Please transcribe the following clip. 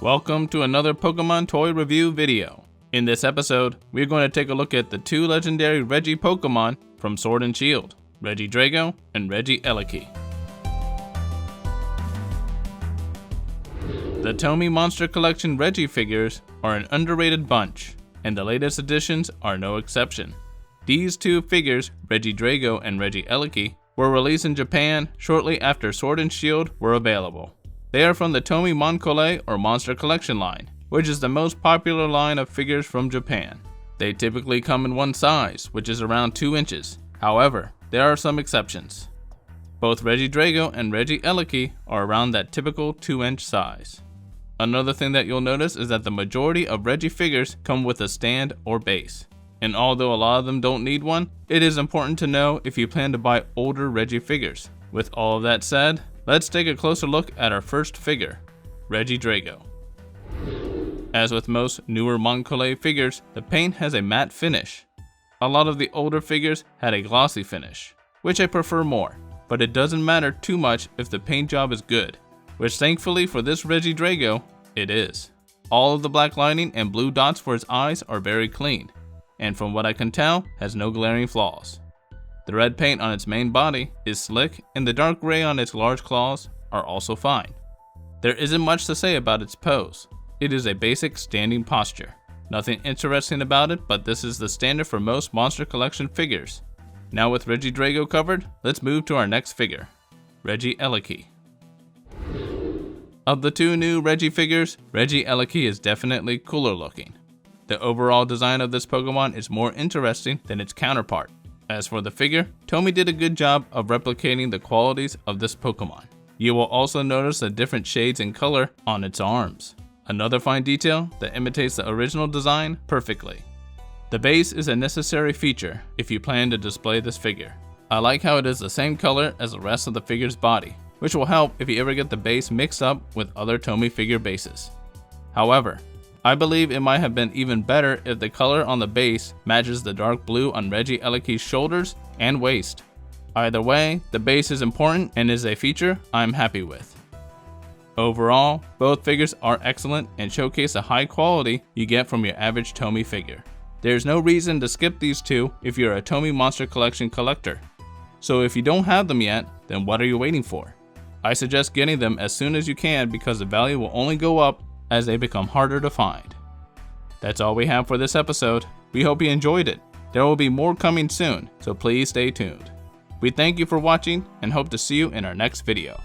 Welcome to another Pokemon toy review video. In this episode, we're going to take a look at the two legendary Regi Pokémon from Sword and Shield, Regidrago and Regieleki. The Tomy Monster Collection Regi figures are an underrated bunch, and the latest additions are no exception. These two figures, Regidrago and Regieleki, were released in Japan shortly after Sword and Shield were available. They are from the Tomy Moncole or Monster Collection line, which is the most popular line of figures from Japan. They typically come in one size, which is around 2 inches. However, there are some exceptions. Both Regidrago and Regieleki are around that typical 2-inch size. Another thing that you'll notice is that the majority of Regi figures come with a stand or base. And although a lot of them don't need one, it is important to know if you plan to buy older Regi figures. With all of that said, let's take a closer look at our first figure, Regidrago. As with most newer Moncole figures, the paint has a matte finish. A lot of the older figures had a glossy finish, which I prefer more, but it doesn't matter too much if the paint job is good, which thankfully for this Regidrago, it is. All of the black lining and blue dots for its eyes are very clean, and from what I can tell, has no glaring flaws. The red paint on its main body is slick, and the dark gray on its large claws are also fine. There isn't much to say about its pose. It is a basic standing posture. Nothing interesting about it, but this is the standard for most Monster Collection figures. Now with Regidrago covered, let's move to our next figure, Regieleki. Of the two new Regi figures, Regieleki is definitely cooler looking. The overall design of this Pokemon is more interesting than its counterpart. As for the figure, Tomy did a good job of replicating the qualities of this Pokemon. You will also notice the different shades in color on its arms. Another fine detail that imitates the original design perfectly. The base is a necessary feature if you plan to display this figure. I like how it is the same color as the rest of the figure's body, which will help if you ever get the base mixed up with other Tomy figure bases. However, I believe it might have been even better if the color on the base matches the dark blue on Regieleki's shoulders and waist. Either way, the base is important and is a feature I'm happy with. Overall, both figures are excellent and showcase the high quality you get from your average Tomy figure. There's no reason to skip these two if you're a Tomy Monster Collection collector. So if you don't have them yet, then what are you waiting for? I suggest getting them as soon as you can because the value will only go up as they become harder to find. That's all we have for this episode. We hope you enjoyed it. There will be more coming soon, so please stay tuned. We thank you for watching and hope to see you in our next video.